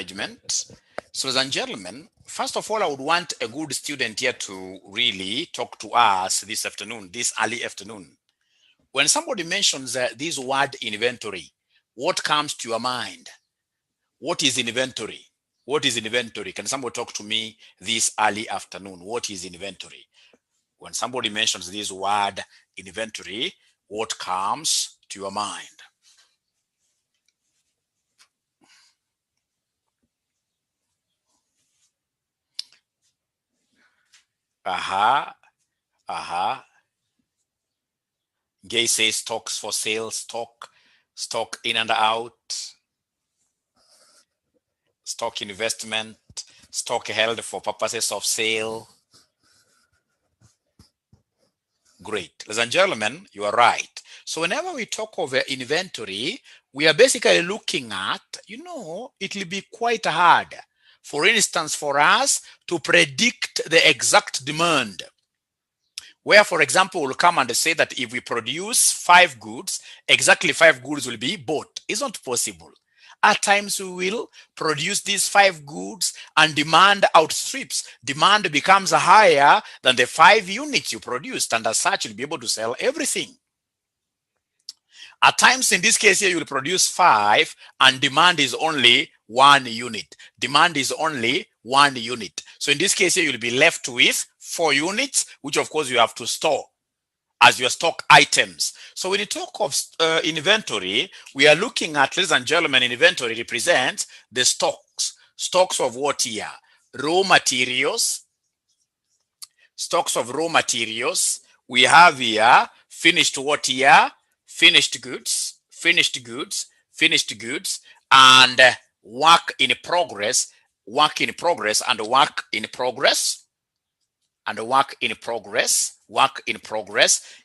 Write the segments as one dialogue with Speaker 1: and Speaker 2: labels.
Speaker 1: management. So ladies and gentlemen, first of all, I would want a good student here to really talk to us this afternoon, this early afternoon. When somebody mentions this word inventory, what comes to your mind? What is inventory? What is inventory? Can somebody talk to me this early afternoon? What is inventory? When somebody mentions this word inventory, what comes to your mind? Gay says stocks for sale, stock in and out, stock investment, stock held for purposes of sale. Great. Ladies and gentlemen, you are right. So whenever we talk of inventory, we are basically looking at, it will be quite hard, for instance, for us to predict the exact demand. Where, for example, we'll come and say that if we produce 5 goods, exactly 5 goods will be bought. It's not possible. At times we will produce these 5 goods and demand outstrips. Demand becomes higher than the 5 units you produced, and as such, you'll be able to sell everything. At times, in this case here, you will produce 5 and demand is only 1 unit. Demand is only 1 unit. So in this case here, you'll be left with 4 units, which of course you have to store as your stock items. So when you talk of inventory, we are looking at, ladies and gentlemen, inventory represents the stocks. Stocks of what here? Raw materials. Stocks of raw materials. We have here finished what here? Finished goods, and work in progress, and work in progress.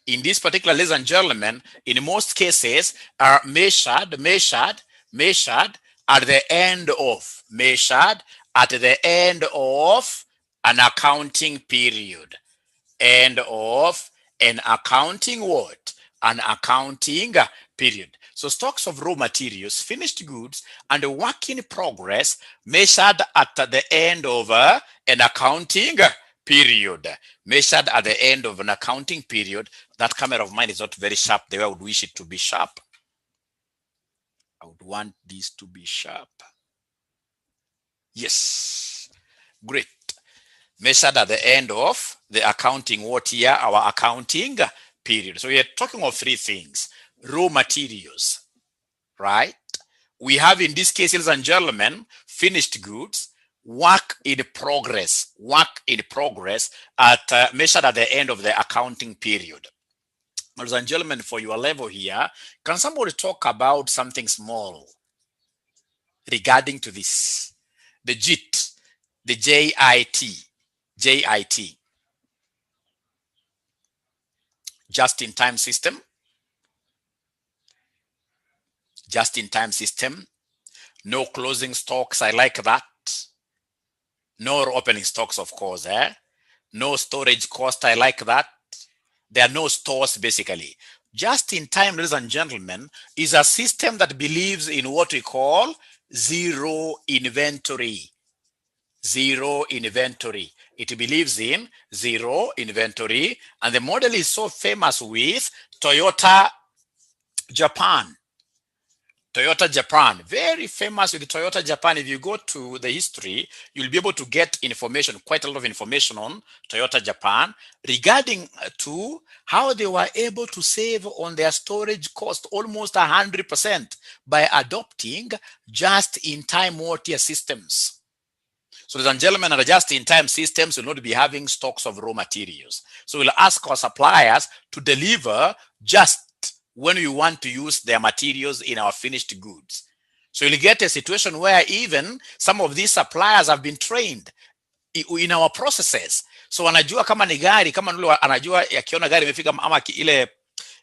Speaker 1: In this particular, ladies and gentlemen, in most cases are measured at the end of an accounting period. End of an accounting what? An accounting period. So stocks of raw materials, finished goods, and work in progress measured at the end of an accounting period. Measured at the end of an accounting period. That camera of mine is not very sharp the way I would wish it to be sharp. I would want this to be sharp. Yes. Great. Measured at the end of the accounting what year? Our accounting period. So we are talking of 3 things. Raw materials, right? We have in this case, ladies and gentlemen, finished goods, work in progress at measured at the end of the accounting period. Ladies and gentlemen, for your level here, can somebody talk about something small regarding to this? The JIT, the JIT. Just-in-time system. Just-in-time system. No closing stocks. I like that. No opening stocks, of course. No storage cost. I like that. There are no stores, basically. Just-in-time, ladies and gentlemen, is a system that believes in what we call zero inventory. Zero inventory. It believes in zero inventory, and the model is so famous with Toyota Japan. Toyota Japan, very famous with Toyota Japan. If you go to the history, you'll be able to get information, quite a lot of information on Toyota Japan regarding to how they were able to save on their storage cost almost 100% by adopting just-in-time water systems. So, ladies and gentlemen, under just-in-time systems, we'll not be having stocks of raw materials. So we'll ask our suppliers to deliver just when we want to use their materials in our finished goods. So you'll get a situation where even some of these suppliers have been trained in our processes. So wanajua kama ni gari, kama nule anajua yakiona gari imefika ama ile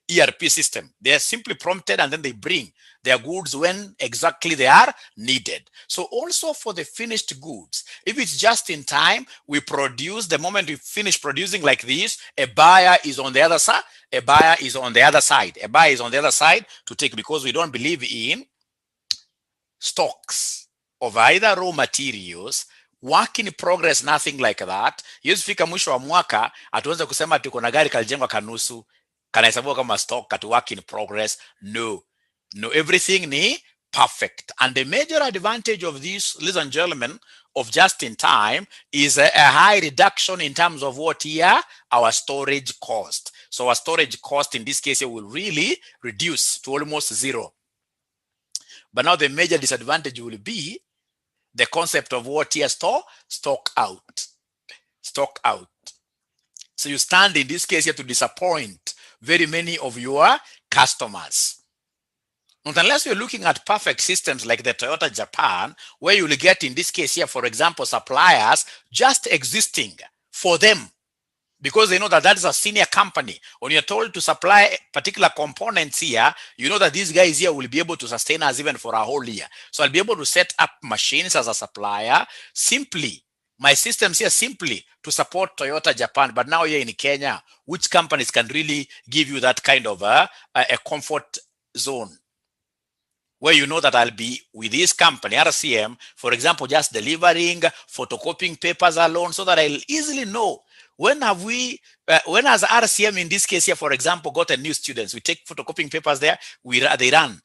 Speaker 1: ERP system. They are simply prompted and then they bring their goods when exactly they are needed. So also for the finished goods, if it's just in time, we produce, the moment we finish producing like this, a buyer is on the other side. A buyer is on the other side. A buyer is on the other side to take, because we don't believe in stocks of either raw materials, work in progress, nothing like that. Hiyo fika mwisho wa mwaka atuanze kusema tuko na gari kalijengwa kanusu, kanahesabiwa kama stock, kati work in progress. No, everything ni perfect. And the major advantage of this, ladies and gentlemen, of just in time is a high reduction in terms of what here, our storage cost. So our storage cost in this case here will really reduce to almost zero. But now the major disadvantage will be the concept of what here, stock out. So you stand in this case here to disappoint very many of your customers. Not unless you're looking at perfect systems like the Toyota Japan, where you will get in this case here, for example, suppliers just existing for them, because they know that that is a senior company. When you're told to supply particular components here, you know that these guys here will be able to sustain us even for a whole year. So I'll be able to set up machines as a supplier, simply, my systems here simply to support Toyota Japan. But now here in Kenya, which companies can really give you that kind of a comfort zone, where you know that I'll be with this company, RCM, for example, just delivering, photocopying papers alone, so that I'll easily know when has RCM in this case here, for example, gotten new students. We take photocopying papers there, they run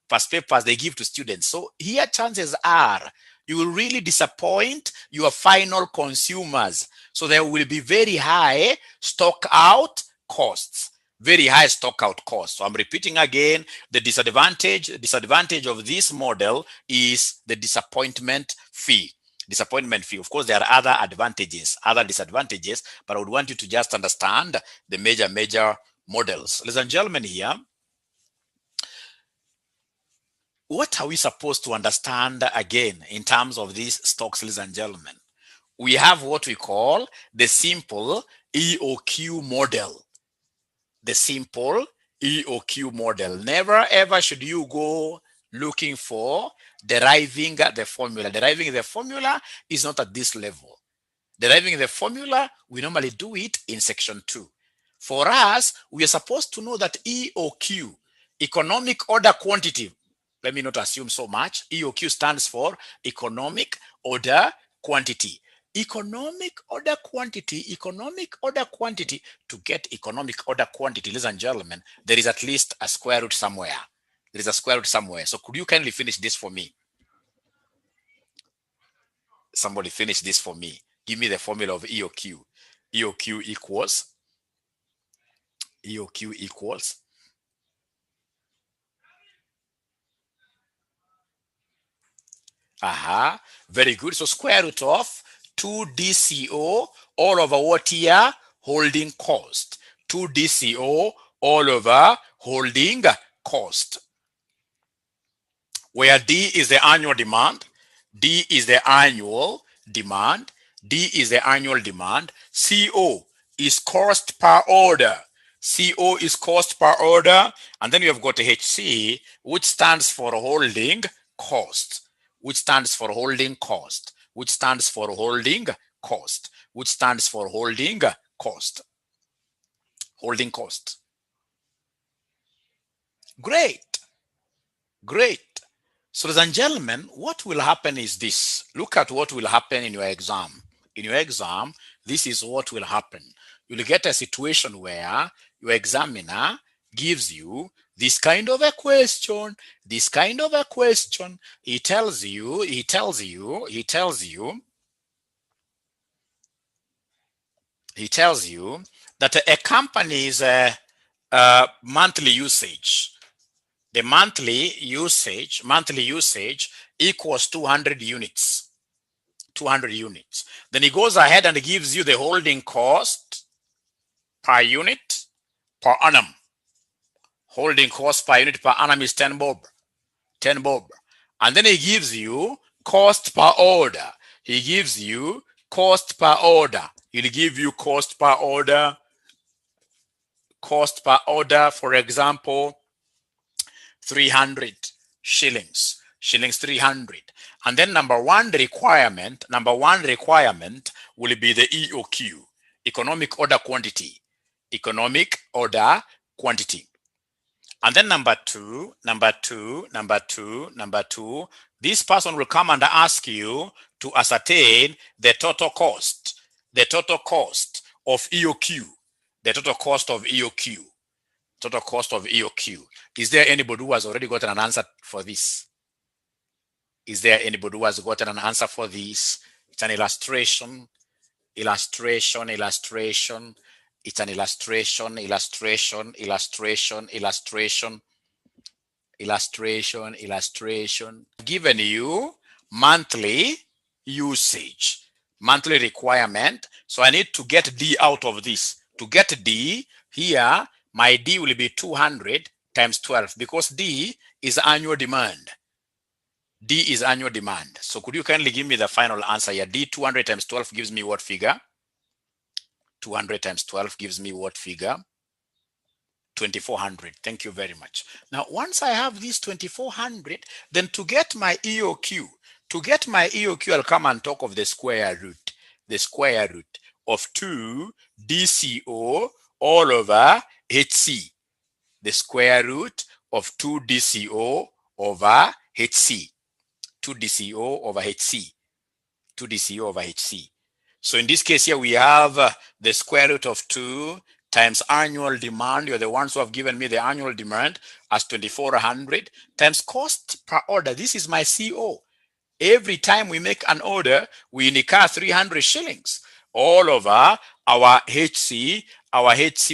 Speaker 1: past papers, they give to students. So here chances are you will really disappoint your final consumers. So there will be very high stock out costs. Very high stock out costs. So I'm repeating again, the disadvantage of this model is the disappointment fee. Of course, there are other disadvantages, but I would want you to just understand the major models. Ladies and gentlemen, here, what are we supposed to understand again in terms of these stocks, ladies and gentlemen? We have what we call the simple EOQ model. The simple EOQ model. Never ever should you go looking for deriving the formula. Deriving the formula is not at this level. Deriving the formula, we normally do it in section 2. For us, we are supposed to know that EOQ, economic order quantity, let me not assume so much. EOQ stands for economic order quantity. Economic order quantity. To get economic order quantity, ladies and gentlemen, there is at least a square root somewhere. So could you kindly finish this for me? Somebody finish this for me. Give me the formula of EOQ. EOQ equals. Very good. So square root of 2 DCO all over what here? Holding cost. 2 DCO all over holding cost. Where D is the annual demand. D is the annual demand. CO is cost per order. And then you have got HC, which stands for holding cost. Holding cost. Great. So, ladies and gentlemen, what will happen is this. Look at what will happen in your exam. This is what will happen. You'll get a situation where your examiner gives you this kind of a question. He tells you that a company's monthly usage, the monthly usage equals 200 units. Then he goes ahead and gives you the holding cost per unit per annum. Holding cost per unit per annum is 10 bob. And then he gives you cost per order. He'll give you cost per order, for example, 300 shillings 300. And then number one requirement will be the EOQ, economic order quantity. And then number two, this person will come and ask you to ascertain the total cost of EOQ, the total cost of EOQ, total cost of EOQ. Is there anybody who has already gotten an answer for this? Is there anybody who has gotten an answer for this? It's an illustration. It's an illustration. Given you monthly usage, monthly requirement. So I need to get D out of this. To get D, here, my D will be 200 times 12 because D is annual demand. D is annual demand. So could you kindly give me the final answer here? D 200 times 12 gives me what figure? 200 times 12 gives me what figure? 2400. Thank you very much. Now, once I have this 2400, then to get my EOQ, I'll come and talk of the square root of 2 DCO all over HC. The square root of 2 DCO over HC. 2 DCO over HC. 2 DCO over HC. So in this case here, we have the square root of 2 times annual demand. You're the ones who have given me the annual demand as 2400 times cost per order. This is my CO. Every time we make an order, we incur 300 shillings all over our HC,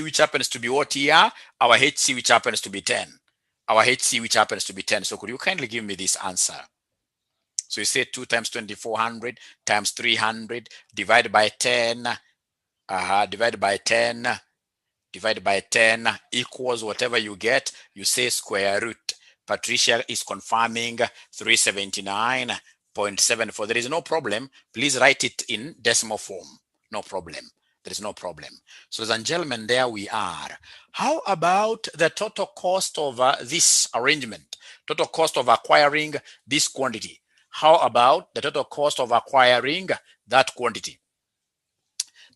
Speaker 1: which happens to be what here? Our HC, which happens to be 10. Our HC, which happens to be 10. So could you kindly give me this answer? So you say 2 times 2400 times 300 divided by 10, divided by 10 equals whatever you get. You say square root. Patricia is confirming 379.74. There is no problem. Please write it in decimal form. No problem. There is no problem. So, ladies and gentlemen, there we are. How about the total cost of this arrangement? Total cost of acquiring this quantity. How about the total cost of acquiring that quantity?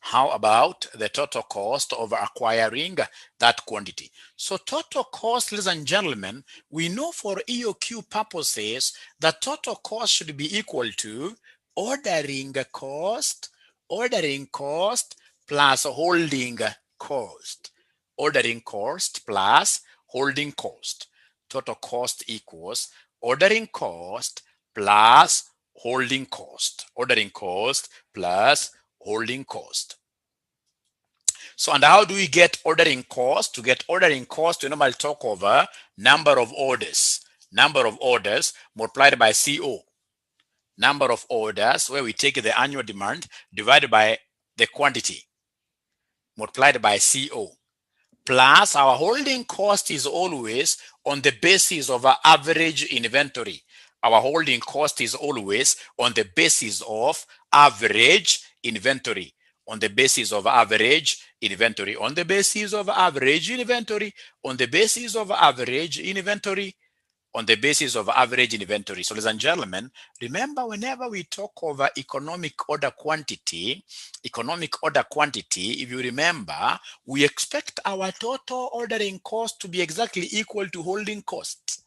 Speaker 1: How about the total cost of acquiring that quantity? So total cost, ladies and gentlemen, we know for EOQ purposes that total cost should be equal to ordering cost plus holding cost. Ordering cost plus holding cost. Total cost equals ordering cost plus holding cost. Ordering cost plus holding cost. So, and how do we get ordering cost? To get ordering cost, we normally talk over number of orders. Number of orders multiplied by CO. Number of orders, where we take the annual demand divided by the quantity multiplied by CO. Plus our holding cost is always on the basis of our average inventory. Our holding cost is always on the basis of average inventory. On the basis of average inventory. On the basis of average inventory. On the basis of average inventory. On the basis of average inventory. So, ladies and gentlemen, remember, whenever we talk over economic order quantity, if you remember, we expect our total ordering cost to be exactly equal to holding costs.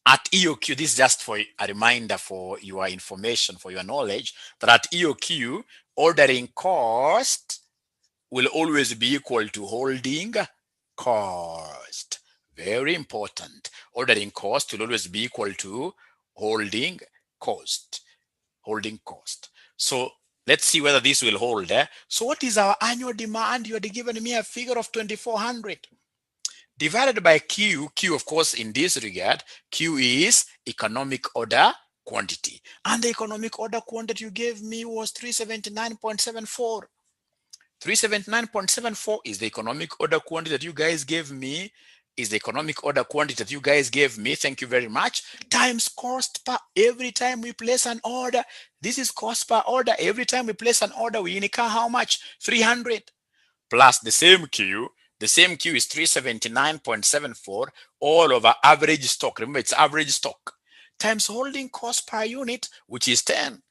Speaker 1: At EOQ, this is just for a reminder for your information, for your knowledge, that at EOQ, ordering cost will always be equal to holding cost. Very important. Ordering cost will always be equal to holding cost. Holding cost. So let's see whether this will hold. So what is our annual demand? You had given me a figure of 2400. Divided by Q. Q, of course, in this regard, Q is economic order quantity. And the economic order quantity you gave me was 379.74. 379.74 is the economic order quantity that you guys gave me. Thank you very much. Times cost per every time we place an order. This is cost per order. Every time we place an order, we incur how much? 300. Plus the same Q. The same Q is 379.74 all over average stock. Remember, it's average stock. Times holding cost per unit, which is 10.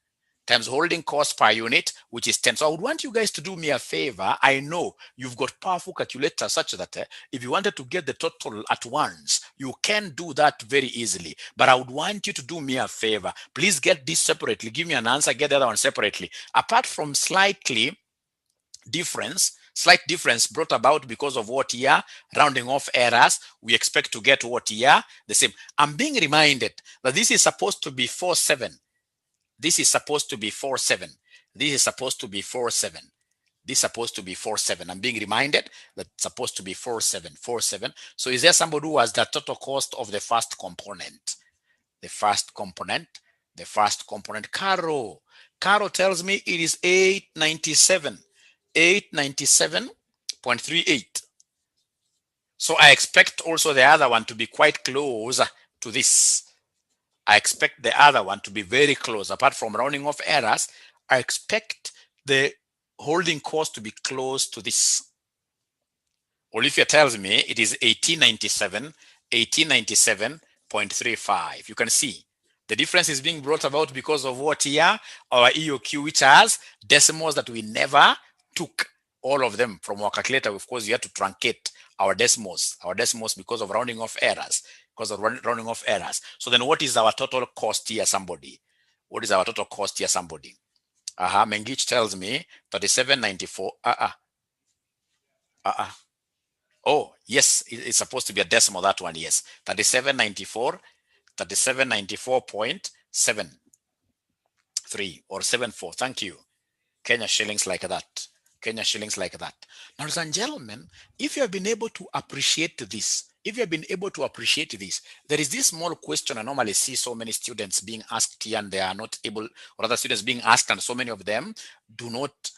Speaker 1: times holding cost per unit, which is 10. So I would want you guys to do me a favor. I know you've got powerful calculators such that if you wanted to get the total at once, you can do that very easily. But I would want you to do me a favor. Please get this separately. Give me an answer, get the other one separately. Apart from slight difference brought about because of what year, rounding off errors, we expect to get what year, the same. I'm being reminded that this is supposed to be 4-7. This is supposed to be 4-7. This is supposed to be 4-7. This is supposed to be 4-7. I'm being reminded that it's supposed to be 4-7, 4-7. So is there somebody who has the total cost of the first component? The first component. Caro tells me it is 897. 897.38. So I expect also the other one to be quite close to this. I expect the other one to be very close. Apart from rounding off errors, I expect the holding cost to be close to this. Olivia tells me it is 1897.35. You can see the difference is being brought about because of what here? Our EOQ, which has decimals that we never took all of them from our calculator. Of course, you have to truncate our decimals because of rounding off errors, So then what is our total cost here, somebody? What is our total cost here, somebody? Mengich tells me 3794. Oh, yes, it's supposed to be a decimal, that one, yes. 3794.73 or 74. Thank you. Kenya shillings like that. Now, ladies and gentlemen, if you have been able to appreciate this, there is this small question I normally see so many students being asked here and they are not able, or other students being asked, and so many of them do not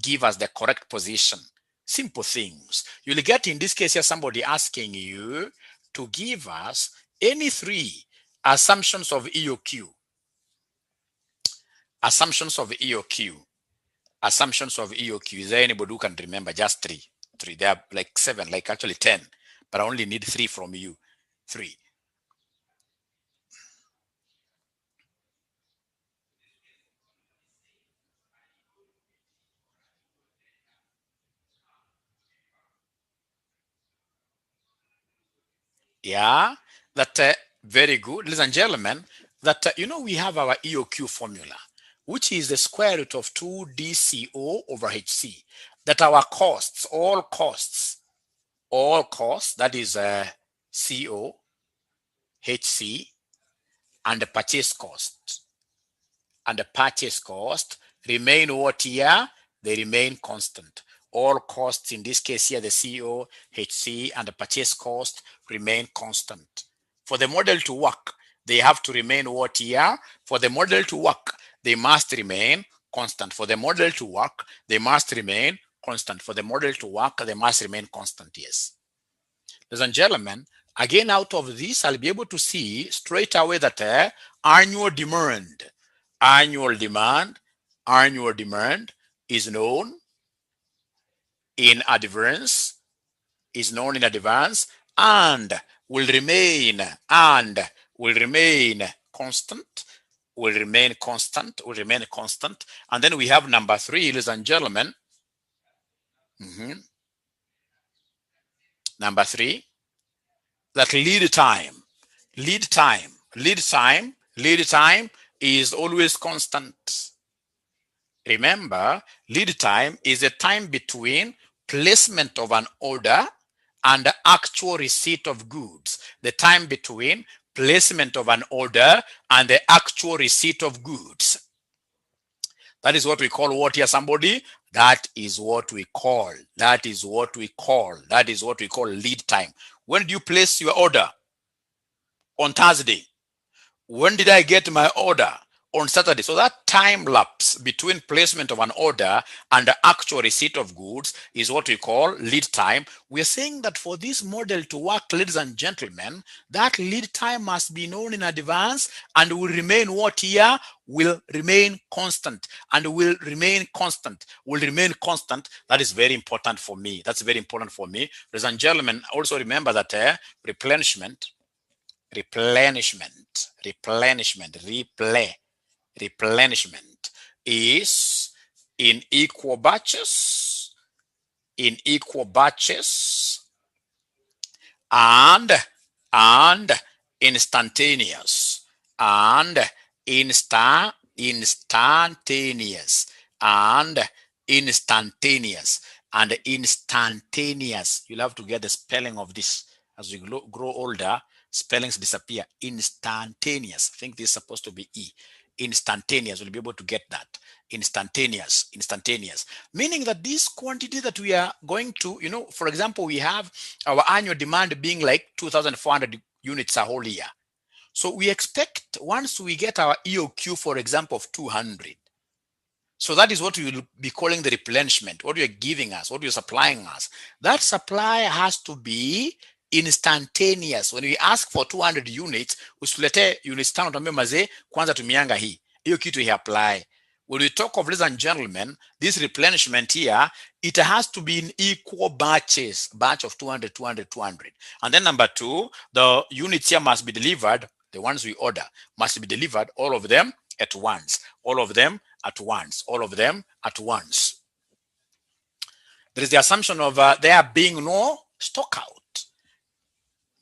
Speaker 1: give us the correct position. Simple things. You'll get in this case here somebody asking you to give us any 3 assumptions of EOQ. Assumptions of EOQ. Is there anybody who can remember just 3? There are like 7, like actually 10, but I only need 3 from you. 3. Yeah, that very good, ladies and gentlemen. That we have our EOQ formula, which is the square root of 2 DCO over HC. That our costs, all costs, that is CO, HC, and the purchase cost. Remain what here? They remain constant. All costs in this case here, the CO, HC, and the purchase cost remain constant. For the model to work, they have to remain what here? For the model to work, they must remain constant. For the model to work, they must remain constant. Yes. Ladies and gentlemen, again, out of this, I'll be able to see straight away that annual demand is known in advance, and will remain constant. And then we have number 3, ladies and gentlemen. Number 3, that lead time is always constant. Remember, lead time is the time between placement of an order and the actual receipt of goods. The time between placement of an order and the actual receipt of goods. That is what we call what here, somebody? That is what we call lead time. When do you place your order? On Thursday. When did I get my order? On Saturday. So that time lapse between placement of an order and the actual receipt of goods is what we call lead time. We're saying that for this model to work, ladies and gentlemen, that lead time must be known in advance and will remain what here? Will remain constant. That is very important for me. Ladies and gentlemen, also remember that replenishment, is in equal batches, and instantaneous, and instantaneous, and instantaneous. You'll have to get the spelling of this. As we grow older, spellings disappear. Instantaneous. I think this is supposed to be E. Instantaneous. We'll be able to get that. Instantaneous. Meaning that this quantity that we are going to, for example, we have our annual demand being like 2,400 units a whole year. So we expect once we get our EOQ, for example, of 200. So that is what we will be calling the replenishment, what you're giving us, what you're supplying us. That supply has to be instantaneous. When we ask for 200 units, usilete units tano tuambie mazee kwanza tumianga hii. Hiyo kitu hii apply. When we talk of, ladies and gentlemen, this replenishment here, it has to be in equal batches, batch of 200, 200, 200. And then number two, the units here must be delivered, the ones we order, must be delivered, all of them at once. All of them at once. All of them at once. There is the assumption of there being no stock out.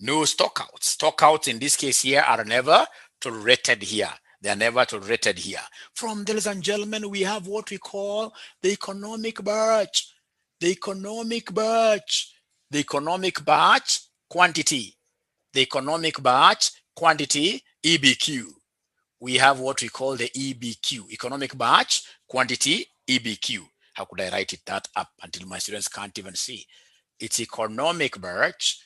Speaker 1: No stock outs. Stock outs in this case here are never tolerated here. They are never tolerated here. From, ladies and gentlemen, we have what we call the economic batch. The economic batch. The economic batch quantity. The economic batch quantity, EBQ. We have what we call the EBQ, economic batch quantity, EBQ. How could I write that up until my students can't even see? It's economic batch.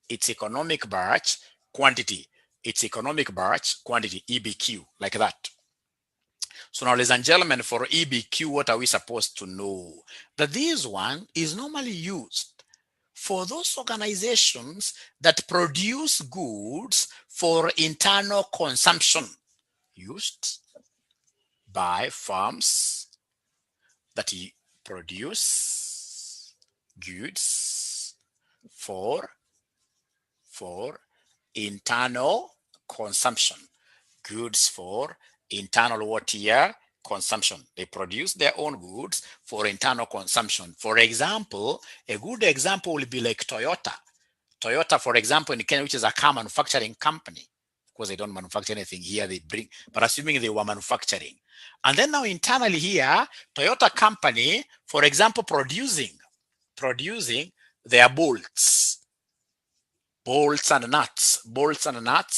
Speaker 1: It's economic batch quantity. It's economic batch quantity, EBQ, like that. So now, ladies and gentlemen, for EBQ, what are we supposed to know? That this one is normally used for those organizations that produce goods for internal consumption, used by firms that produce goods for internal consumption. Goods for internal what here? Consumption. They produce their own goods for internal consumption. For example, a good example will be like Toyota. Toyota, for example, in Kenya, which is a car manufacturing company. Of course, they don't manufacture anything here, they bring, but assuming they were manufacturing. And then now internally here, Toyota company, for example, producing their bolts and nuts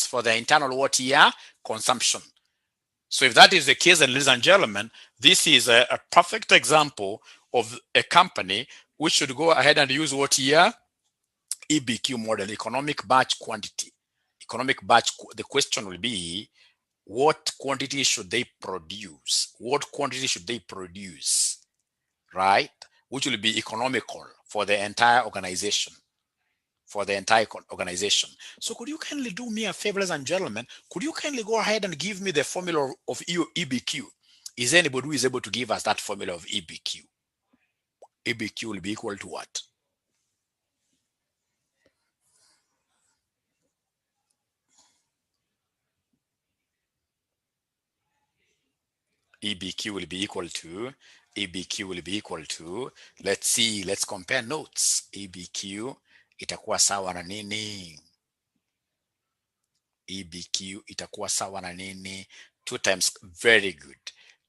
Speaker 1: for their internal what here? Consumption. So if that is the case, then ladies and gentlemen, this is a perfect example of a company which should go ahead and use what here? EBQ model, economic batch quantity. Economic batch, the question will be, what quantity should they produce? What quantity should they produce, right? Which will be economical for the entire organization. For the entire organization. So could you kindly do me a favor, ladies and gentlemen? Could you kindly go ahead and give me the formula of EBQ? Is there anybody who is able to give us that formula of EBQ? EBQ will be equal to what? EBQ will be equal to, let's see, let's compare notes. EBQ itakuwa sawa na nini? EBQ itakuwa sawa na nini? 2 times, very good.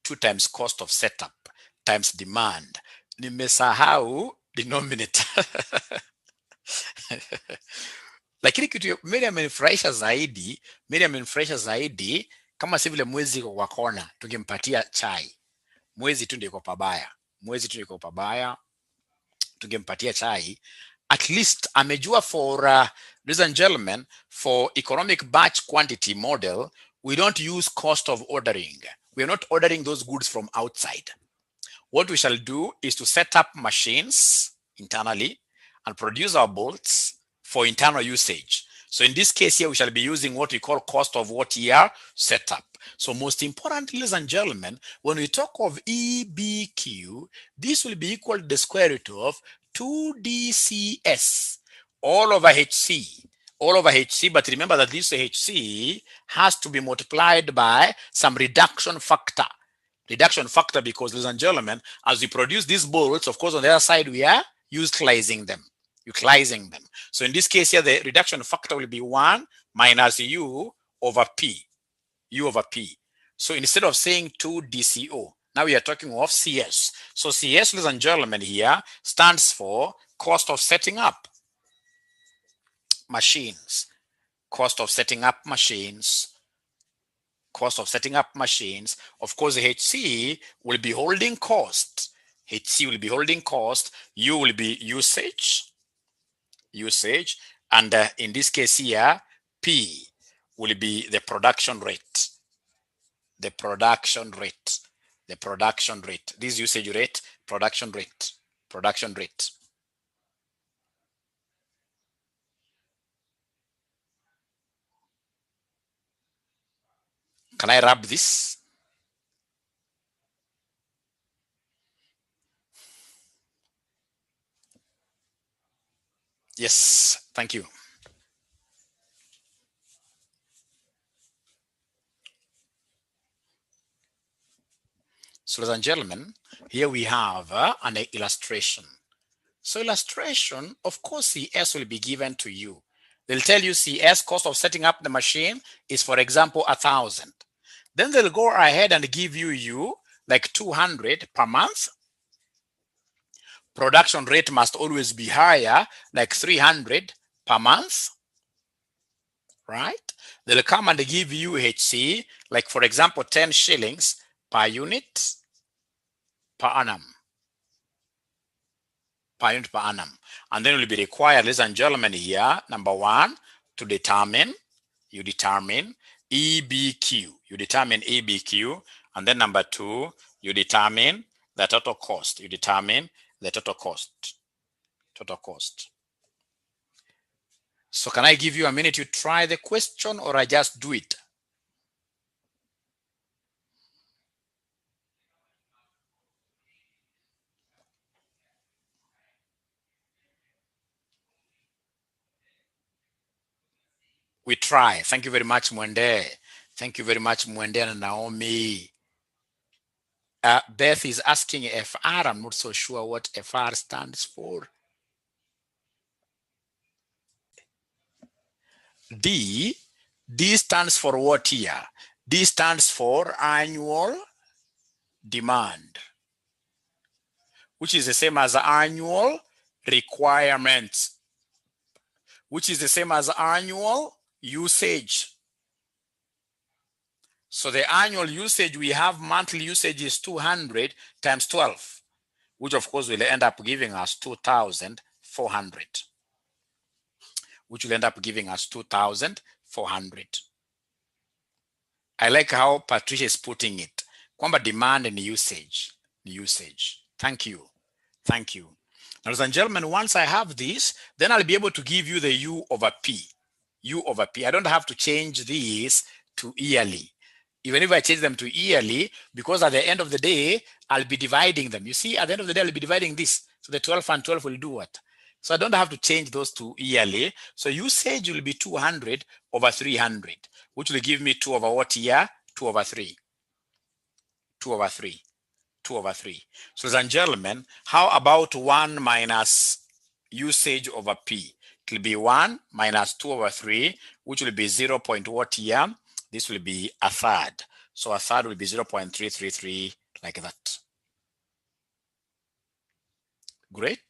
Speaker 1: 2 times cost of setup times demand. Nimesahau denominator. Lakini kitu mimi amenifurahisha zaidi, kama si vile mwezi kwa kona tungempatia chai. Mwezi tu ndiko pabaya. Tungempatia chai. At least amejua for ladies and gentlemen, for economic batch quantity model, we don't use cost of ordering. We are not ordering those goods from outside. What we shall do is to set up machines internally and produce our bolts for internal usage. So in this case here, we shall be using what we call cost of what year setup. So most importantly, ladies and gentlemen, when we talk of EBQ, this will be equal to the square root of 2DCS all over HC. But remember that this HC has to be multiplied by some reduction factor. Reduction factor because, ladies and gentlemen, as we produce these bolts, of course, on the other side, we are utilizing them. Utilizing them. So in this case here, the reduction factor will be 1 minus U over P. U over P. So instead of saying 2 DCO, now we are talking of CS. So CS, ladies and gentlemen, here stands for cost of setting up machines. Cost of setting up machines. Cost of setting up machines. Of course, HC will be holding cost. HC will be holding cost. U will be usage. Usage. And in this case here, P will be the production rate. The production rate. The production rate. This usage rate, production rate. Production rate. Can I wrap this? Yes, thank you. So, ladies and gentlemen, here we have an illustration. So illustration, of course, CS will be given to you. They'll tell you CS cost of setting up the machine is, for example, 1,000. Then they'll go ahead and give you like 200 per month. Production rate must always be higher, like 300 per month, right? They'll come and give you HC, like for example, 10 shillings per unit per annum. Per unit per annum. And then will be required, ladies and gentlemen, here, number 1, to determine, you determine EBQ. You determine EBQ. And then number 2, you determine the total cost. You determine the total cost. Total cost. So can I give you a minute to try the question, or I just do it? We try. Thank you very much, Mwende. Thank you very much, Mwende and Naomi. Beth is asking FR. I'm not so sure what FR stands for. D stands for what here? D stands for annual demand, which is the same as annual requirements, which is the same as annual usage. So the annual usage, we have monthly usage is 200 times 12, which of course will end up giving us 2,400, which will end up giving us 2,400. I like how Patricia is putting it. Kwamba demand and usage. Usage. Thank you. Thank you. Now, ladies and gentlemen, once I have this, then I'll be able to give you the U over P. U over P. I don't have to change these to yearly. Even if I change them to yearly, because at the end of the day, I'll be dividing them. You see, at the end of the day, I'll be dividing this. So the 12 and 12 will do what? So I don't have to change those to yearly. So usage will be 200 over 300, which will give me 2 over what year? 2 over 3. 2 over 3. 2 over 3. So, ladies and gentlemen, how about 1 minus usage over P? It will be 1 minus 2 over 3, which will be 0. What here? This will be a third. So a third will be 0.333, like that. Great.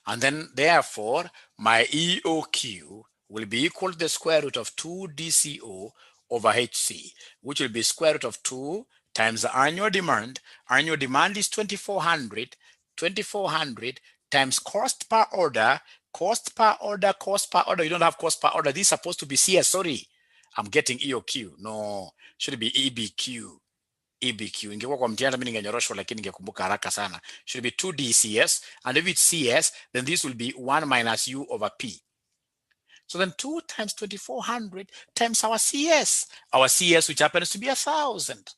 Speaker 1: And then therefore, my EOQ will be equal to the square root of 2 DCO over HC, which will be square root of 2 times the annual demand. Annual demand is 2,400. 2,400 times cost per order. Cost per order, cost per order. You don't have cost per order. This is supposed to be CS. Sorry, I'm getting EOQ. No, should be EBQ. EBQ. Ingekuwa kwa mtihani mimi ningenyoroshwa, lakini ningekumbuka haraka sana. Should be 2 DCS, and if it's CS, then this will be 1 minus U over P. So then 2 times 2,400 times our CS. Our CS, which happens to be 1,000.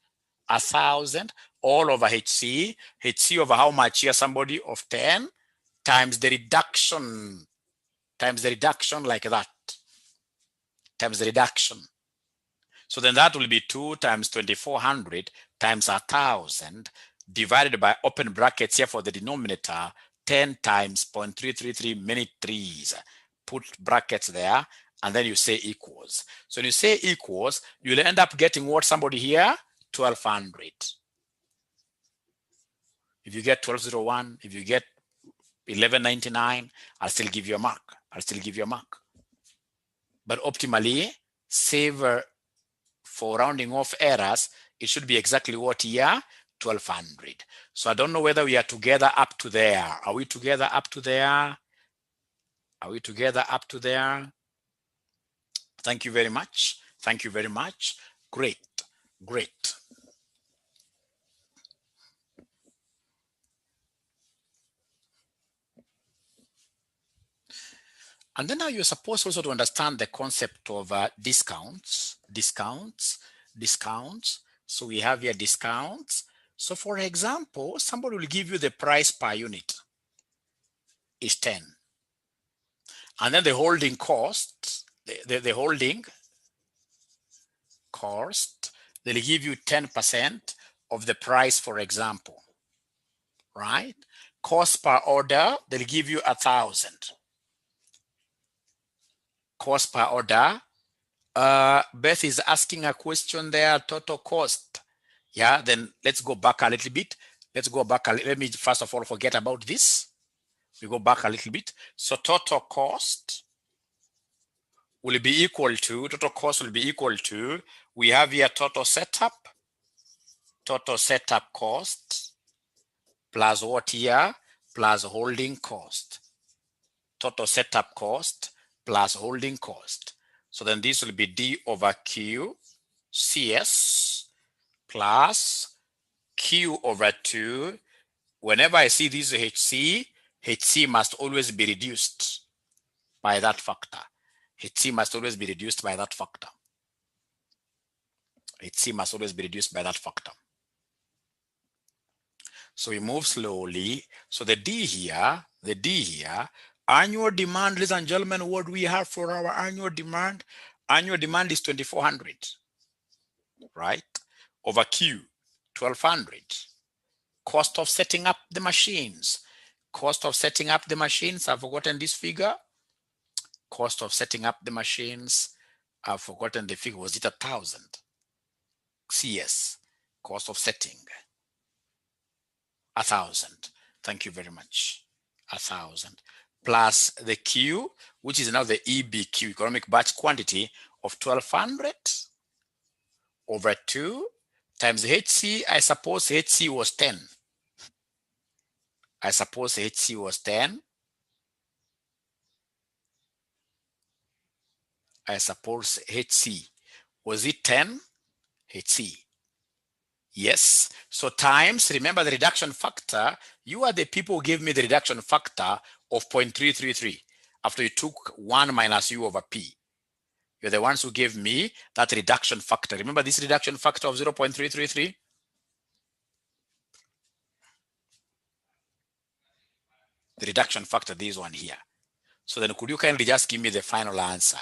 Speaker 1: 1,000 all over HC. HC over how much here? Somebody of 10 times the reduction. Times the reduction, like that. Times the reduction. So then that will be 2 times 2400 times 1000 divided by open brackets here for the denominator, 10 times 0.333 minute threes. Put brackets there, and then you say equals. So when you say equals, you'll end up getting what, somebody here? 1200. If you get 1201, if you get 1199, I'll still give you a mark. I'll still give you a mark. But optimally, save for rounding off errors, it should be exactly what here? 1200. So I don't know whether we are together up to there. Are we together up to there? Are we together up to there? Thank you very much. Thank you very much. Great. Great. And then now you're supposed also to understand the concept of discounts. So we have here discounts. So for example, somebody will give you the price per unit is 10. And then the holding cost, the holding cost, they'll give you 10% of the price, for example, right? Cost per order, they'll give you 1,000. Cost per order. Beth is asking a question there, total cost. Yeah, then let's go back a little bit. Let's go back. Let me first of all forget about this. We go back a little bit. So total cost will be equal to, we have here total setup cost plus what here? Plus holding cost. Total setup cost plus holding cost. So then this will be D over Q CS plus Q over 2. Whenever I see this HC must always be reduced by that factor. HC must always be reduced by that factor. HC must always be reduced by that factor. So we move slowly. So the D here, annual demand, ladies and gentlemen, what do we have for our annual demand? Annual demand is 2,400, right? Over Q, 1,200. Cost of setting up the machines. Cost of setting up the machines, I've forgotten this figure. Cost of setting up the machines, I've forgotten the figure. Was it 1,000? CS, cost of setting. 1,000. Thank you very much. 1,000 plus the Q, which is now the EBQ, economic batch quantity of 1,200 over 2 times HC. I suppose HC was 10. I suppose HC was 10. I suppose HC. Was it 10? HC. Yes. So times, remember the reduction factor, you are the people who gave me the reduction factor of 0.333 after you took 1 minus U over P. You're the ones who gave me that reduction factor. Remember this reduction factor of 0.333? The reduction factor, this one here. So then could you kindly just give me the final answer?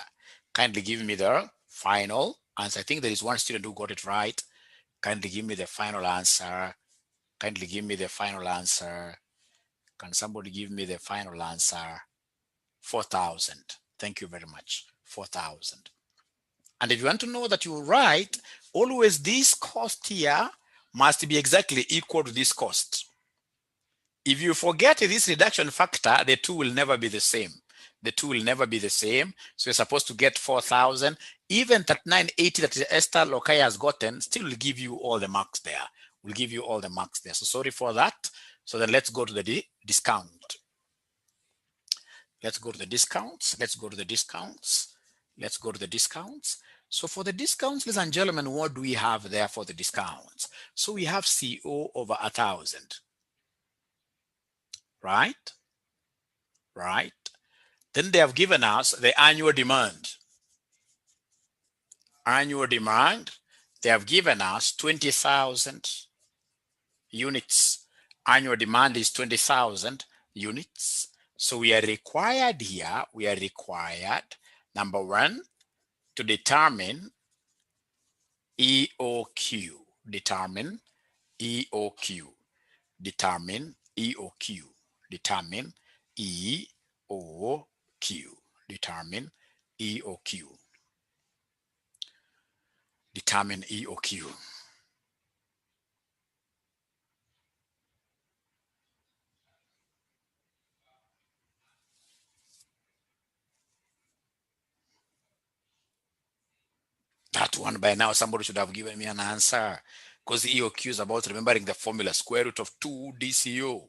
Speaker 1: Kindly give me the final answer. I think there is one student who got it right. Kindly give me the final answer. Kindly give me the final answer. Can somebody give me the final answer? 4,000. Thank you very much. 4,000. And if you want to know that you're right, always this cost here must be exactly equal to this cost. If you forget this reduction factor, the two will never be the same. The two will never be the same. So you're supposed to get 4,000. Even that 980 that Esther Lokai has gotten still will give you all the marks there. Will give you all the marks there. So sorry for that. So then let's go to the discount. Let's go to the discounts. Let's go to the discounts. Let's go to the discounts. So for the discounts, ladies and gentlemen, what do we have there for the discounts? So we have CO over 1,000. Right? Right. Then they have given us the annual demand. Annual demand, they have given us 20,000 units. Annual demand is 20,000 units. So we are required here, number one, to determine EOQ. Determine EOQ. Determine EOQ. Determine EOQ. Determine EOQ. Determine EOQ. That one by now, somebody should have given me an answer, because EOQ is about remembering the formula, square root of 2 DCO.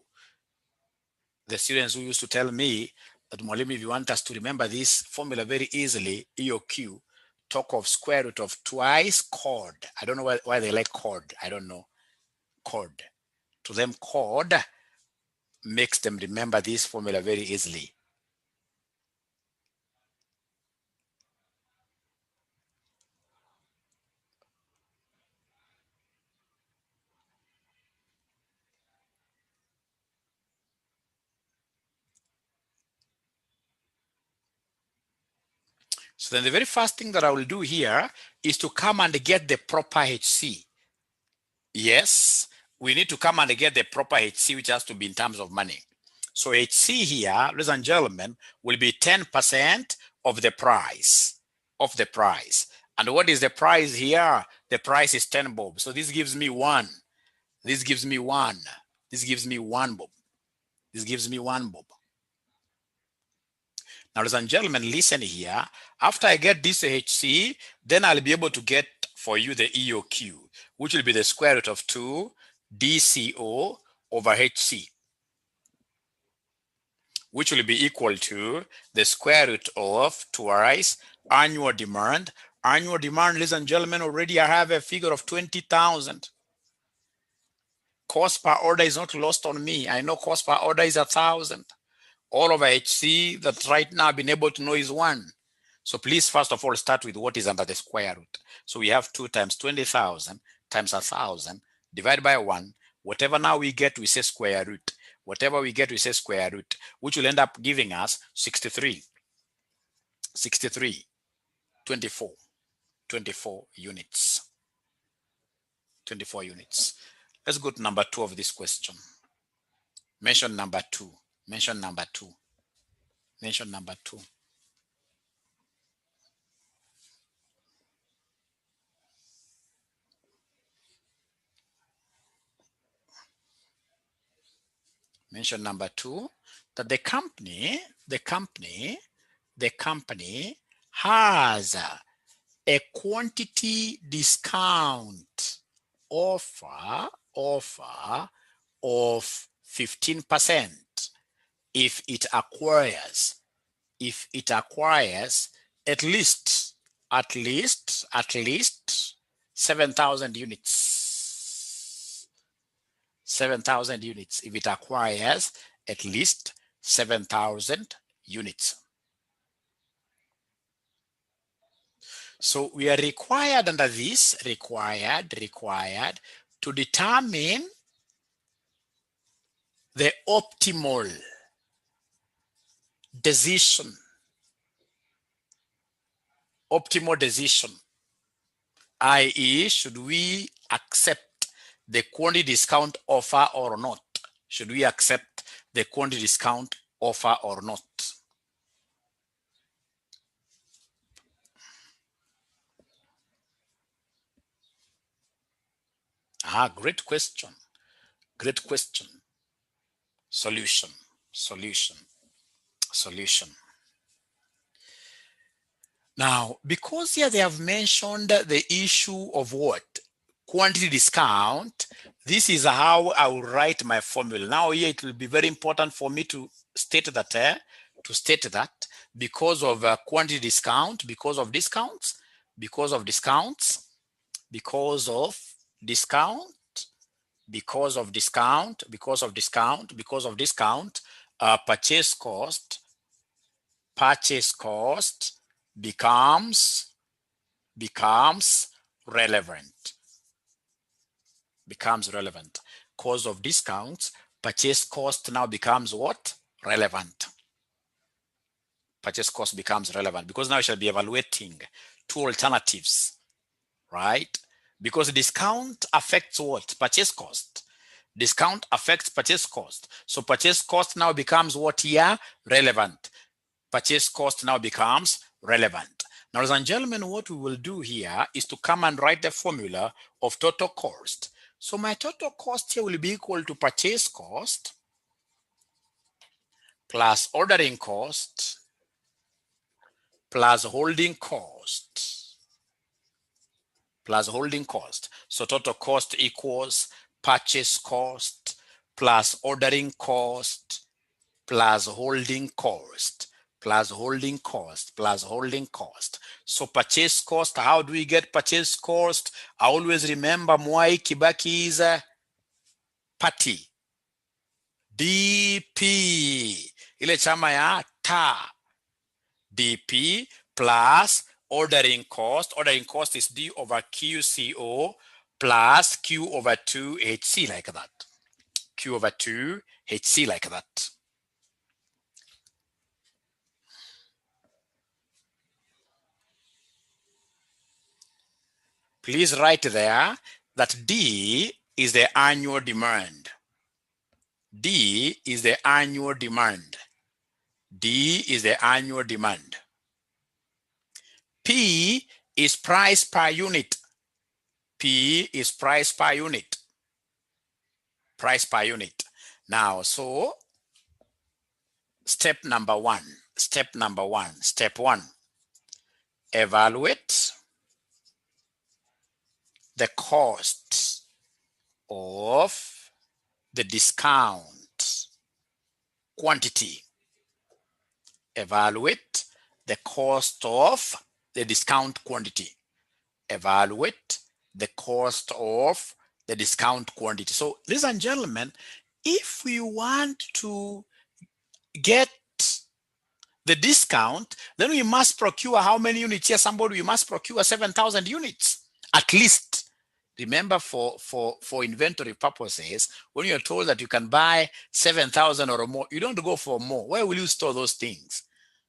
Speaker 1: The students who used to tell me that, Mwalimu, if you want us to remember this formula very easily, EOQ, talk of square root of twice chord. I don't know why they like chord. I don't know. Chord. To them, chord makes them remember this formula very easily. So then the very first thing that I will do here is to come and get the proper HC. Yes, we need to come and get the proper HC, which has to be in terms of money. So HC here, ladies and gentlemen, will be 10% of the price. And what is the price here? The price is 10 bob. So this gives me 1. This gives me 1. This gives me 1 bob. This gives me 1 bob. Now, ladies and gentlemen, listen here. After I get this HC, then I'll be able to get for you the EOQ, which will be the square root of 2 DCO over HC, which will be equal to the square root of twice annual demand. Annual demand, ladies and gentlemen, already I have a figure of 20,000. Cost per order is not lost on me. I know cost per order is 1,000. All of HC that right now I've been able to know is 1. So please, first of all, start with what is under the square root. So we have 2 times 20,000 times 1,000 divided by 1. Whatever now we get, we say square root. Whatever we get, we say square root, which will end up giving us 63. 63, 24, 24 units. 24 units. Let's go to number 2 of this question. Mention number 2. Mention number 2. Mention number 2. Mention number 2, that the company has a quantity discount offer of 15% if it acquires at least 7,000 units. 7,000 units if it acquires at least 7,000 units. So we are required under this, required to determine the optimal decision. Optimal decision, i.e., should we accept the quantity discount offer or not? Should we accept the quantity discount offer or not? Great question. Great question. Solution. Now, because here they have mentioned the issue of what? Quantity discount. This is how I will write my formula. Now here it will be very important for me to state that, because of quantity discount, because of discounts, purchase cost becomes relevant. Cause of discounts, purchase cost now becomes what? Relevant. Purchase cost becomes relevant because now I shall be evaluating 2 alternatives, right? because discount affects what? Purchase cost. Discount affects purchase cost. So purchase cost now becomes what here? Relevant. Purchase cost now becomes relevant. Now, ladies and gentlemen, what we will do here is to come and write the formula of total cost. So my total cost here will be equal to purchase cost plus ordering cost plus holding cost plus holding cost. So total cost equals purchase cost plus ordering cost plus holding cost plus holding cost plus holding cost. So purchase cost, how do we get purchase cost? I always remember Mwai Kibaki's party. DP. Ile chama ya ta. DP plus ordering cost. Ordering cost is D over QCO plus Q over 2HC like that. Q over 2HC like that. Please write there that D is the annual demand. D is the annual demand. D is the annual demand. P is price per unit. P is price per unit. Price per unit. Now, so step number one. Step one. Evaluate the cost of the discount quantity. Evaluate the cost of the discount quantity. Evaluate the cost of the discount quantity. So, ladies and gentlemen, if we want to get the discount, then we must procure how many units? Here, somebody, we must procure 7,000 units at least. Remember, for inventory purposes, when you're told that you can buy 7,000 or more, you don't go for more. Where will you store those things?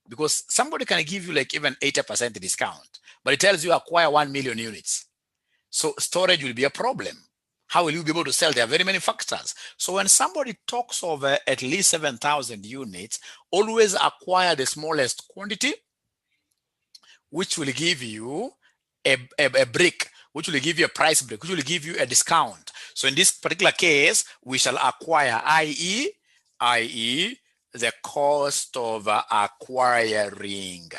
Speaker 1: Because somebody can give you like even 80% discount, but it tells you acquire 1 million units. So storage will be a problem. How will you be able to sell? There are very many factors. So when somebody talks of at least 7,000 units, always acquire the smallest quantity, which will give you a break, which will give you a price break, which will give you a discount. So in this particular case, we shall acquire, i.e., the cost of acquiring,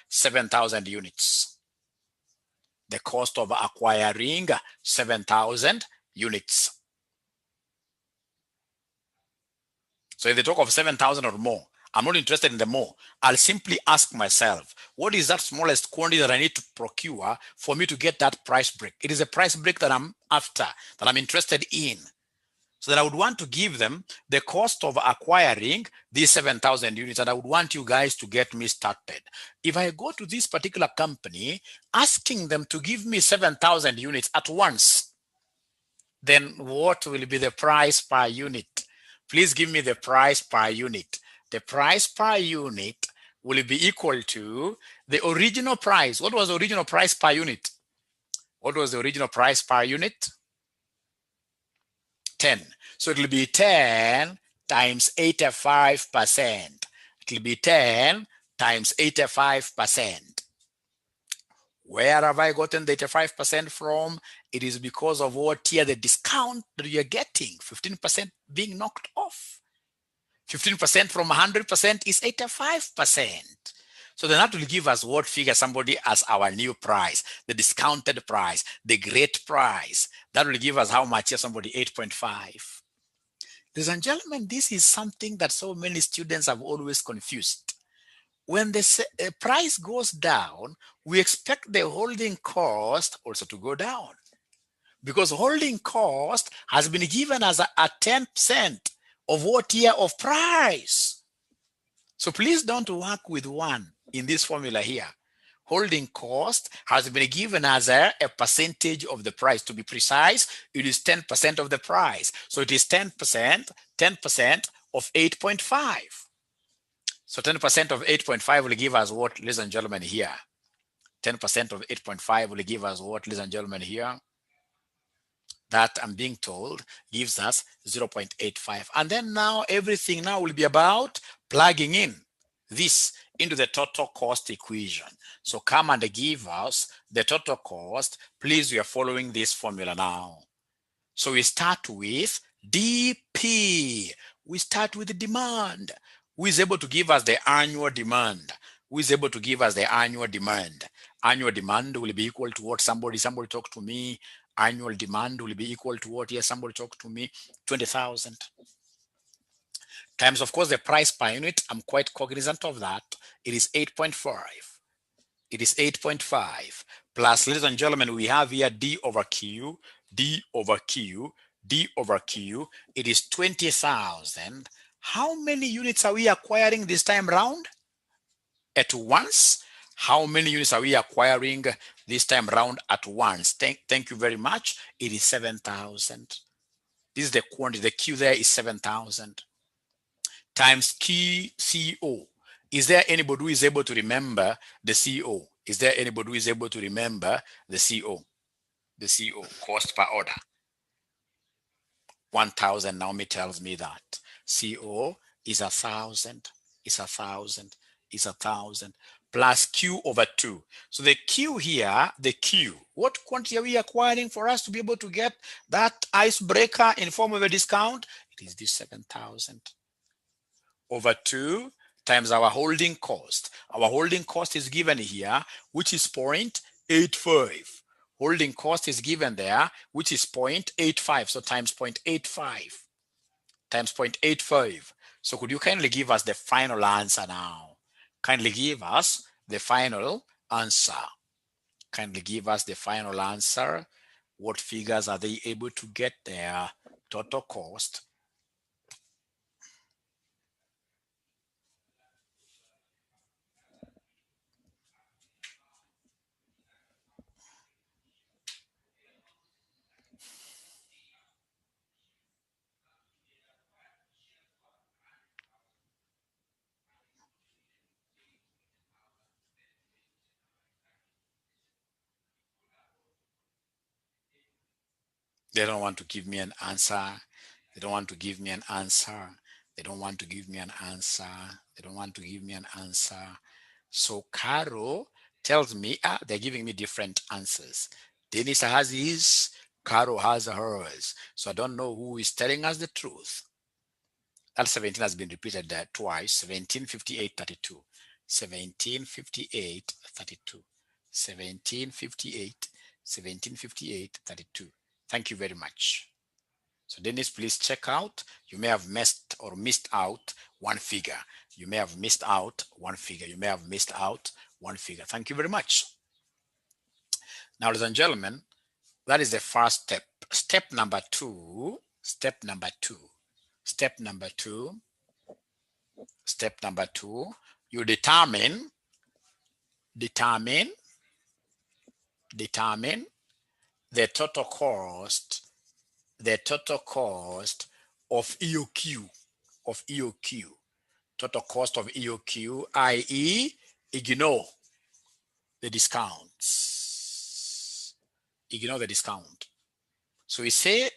Speaker 1: 7,000 units. The cost of acquiring 7,000 units. So if they talk of 7,000 or more, I'm not interested in the more. I'll simply ask myself, what is that smallest quantity that I need to procure for me to get that price break? It is a price break that I'm after, that I'm interested in. So that I would want to give them the cost of acquiring these 7,000 units, and I would want you guys to get me started. If I go to this particular company asking them to give me 7,000 units at once, then what will be the price per unit? Please give me the price per unit. The price per unit will be equal to the original price. What was the original price per unit? What was the original price per unit? 10. So it will be 10 times 85%. It will be 10 times 85%. Where have I gotten the 85% from? It is because of what here, the discount that you're getting, 15% being knocked off. 15% from 100% is 85%. So then that will give us what figure, somebody, as our new price, the discounted price, the great price. That will give us how much here, somebody, 8.5. Ladies and gentlemen, this is something that so many students have always confused. When the price goes down, we expect the holding cost also to go down, because holding cost has been given as a 10% of what year of price. So please don't work with one in this formula here. Holding cost has been given as a percentage of the price. To be precise, it is 10% of the price. So it is 10% of 8.5. So 10% of 8.5 will give us what, ladies and gentlemen, here? 10% of 8.5 will give us what, ladies and gentlemen, here? That I'm being told gives us 0.85. And then now everything now will be about plugging in this into the total cost equation. So come and give us the total cost. Please, we are following this formula now. So we start with DP. We start with the demand. Who is able to give us the annual demand? Who is able to give us the annual demand? Annual demand will be equal to what? Somebody talk to me. Annual demand will be equal to what? Yes, somebody talk to me. 20,000 times, of course, the price per unit. I'm quite cognizant of that. It is 8.5. It is 8.5 plus, ladies and gentlemen, we have here D over Q, D over Q, D over Q. It is 20,000. How many units are we acquiring this time round? At once. How many units are we acquiring this time round at once? Thank you very much. It is 7,000. This is the quantity. The Q there is 7,000 times CO. Is there anybody who is able to remember the CO? Is there anybody who is able to remember the CO? The CO, cost per order. 1,000, Naomi tells me that. CO is 1,000, is 1,000, is 1,000, plus Q over 2. So the Q here, the Q, what quantity are we acquiring for us to be able to get that icebreaker in form of a discount? It is this 7,000 over 2 times our holding cost. Our holding cost is given here, which is 0.85. Holding cost is given there, which is 0.85. So times 0.85 times 0.85. So could you kindly give us the final answer now? Kindly give us the final answer. Kindly give us the final answer. What figures are they able to get there? Total cost. They don't want to give me an answer. They don't want to give me an answer. They don't want to give me an answer. They don't want to give me an answer. So Caro tells me, they're giving me different answers. Dennis has his, Caro has hers. So I don't know who is telling us the truth. That 17 has been repeated twice. 1758.32. 1758.32. 1758. 1758.32. Thank you very much. So Dennis, please check out. You may have missed out one figure. You may have missed out one figure. You may have missed out one figure. Thank you very much. Now, ladies and gentlemen, that is the first step. Step number two. Step number two. Step number two. Step number two. You determine the total cost. The total cost of EOQ. Of EOQ. Total cost of EOQ, i.e., ignore the discounts. Ignore the discount. So we say,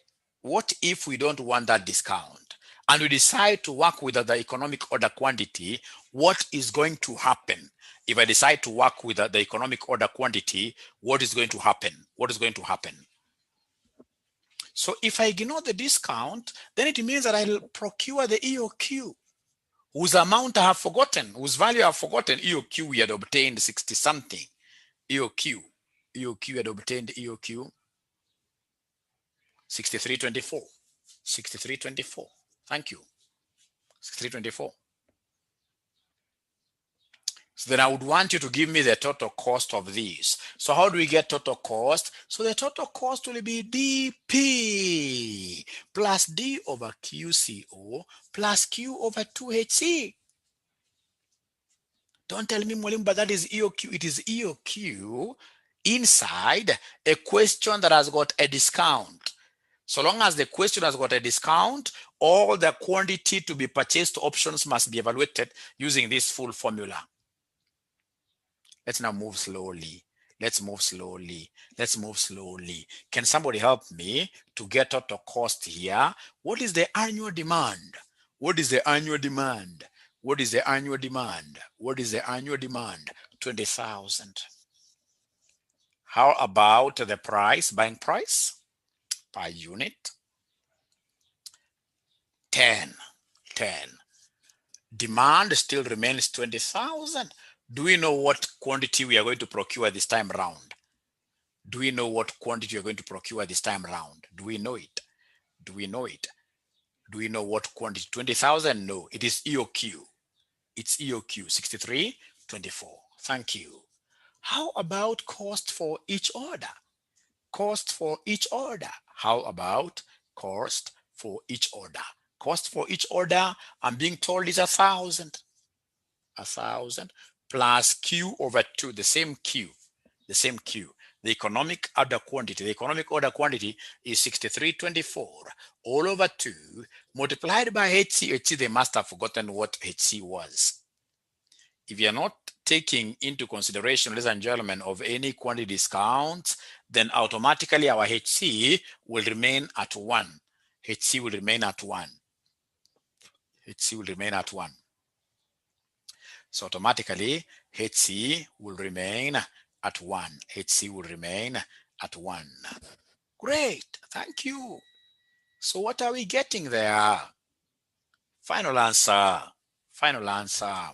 Speaker 1: what if we don't want that discount and we decide to work with the economic order quantity? What is going to happen? If I decide to work with the economic order quantity, what is going to happen? What is going to happen? So if I ignore the discount, then it means that I'll procure the EOQ, whose amount I have forgotten, whose value I have forgotten. EOQ, we had obtained 60 something. EOQ had obtained EOQ 6324. 6324. Thank you. 6324. So then I would want you to give me the total cost of these. So how do we get total cost? So the total cost will be DP plus D over QCO plus Q over 2HC. Don't tell me, Molim, but that is EOQ. It is EOQ inside a question that has got a discount. So long as the question has got a discount, all the quantity to be purchased options must be evaluated using this full formula. Let's now move slowly. Let's move slowly. Let's move slowly. Can somebody help me to get out the cost here? What is the annual demand? What is the annual demand? What is the annual demand? What is the annual demand? 20,000. How about the price, buying price per unit? 10. Demand still remains 20,000. Do we know what quantity we are going to procure this time around? Do we know what quantity we are going to procure this time around? Do we know it? Do we know it? Do we know what quantity? 20,000? No, it is EOQ. It's EOQ 6324. Thank you. How about cost for each order? Cost for each order. How about cost for each order? Cost for each order, I'm being told, is 1,000. 1,000 plus Q over 2, the same Q. The economic order quantity. The economic order quantity is 6324 all over 2 multiplied by HC. They must have forgotten what HC was. If you're not taking into consideration, ladies and gentlemen, of any quantity discounts, then automatically our HC will remain at 1. HC will remain at 1. HC will remain at 1. So automatically, HC will remain at 1. HC will remain at 1. Great. Thank you. So what are we getting there? Final answer. Final answer.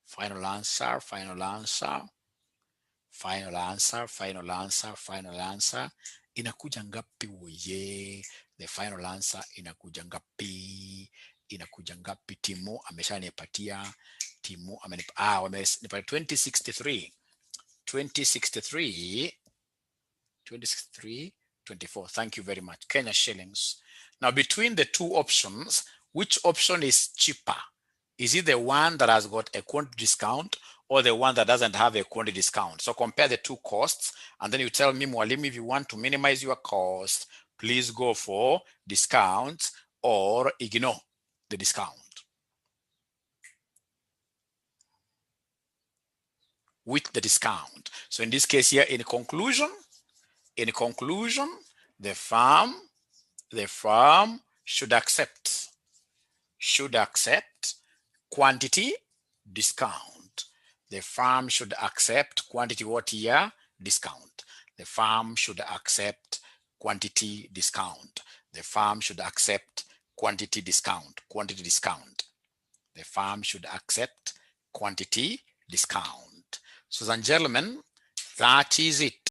Speaker 1: Final answer. Final answer. Final answer. Final answer. Final answer. Inakuja ngapi woye? The final answer inakuja ngapi? Inakuja ngapi? Timu ameshanipatia. Timu amenipa wamenipa 2063. 24. Thank you very much. Kenya shillings. Now, between the two options, which option is cheaper? Is it the one that has got a quantity discount or the one that doesn't have a quantity discount? So compare the two costs, and then you tell me, Mwalimu, if you want to minimize your cost, please go for discounts or ignore the discount. With the discount. So in this case here, in conclusion, the firm should accept quantity discount. The firm should accept quantity what here? Discount. The firm should accept quantity discount. The firm should accept quantity discount. Quantity discount. The firm should accept quantity discount. So, ladies and gentlemen, that is it.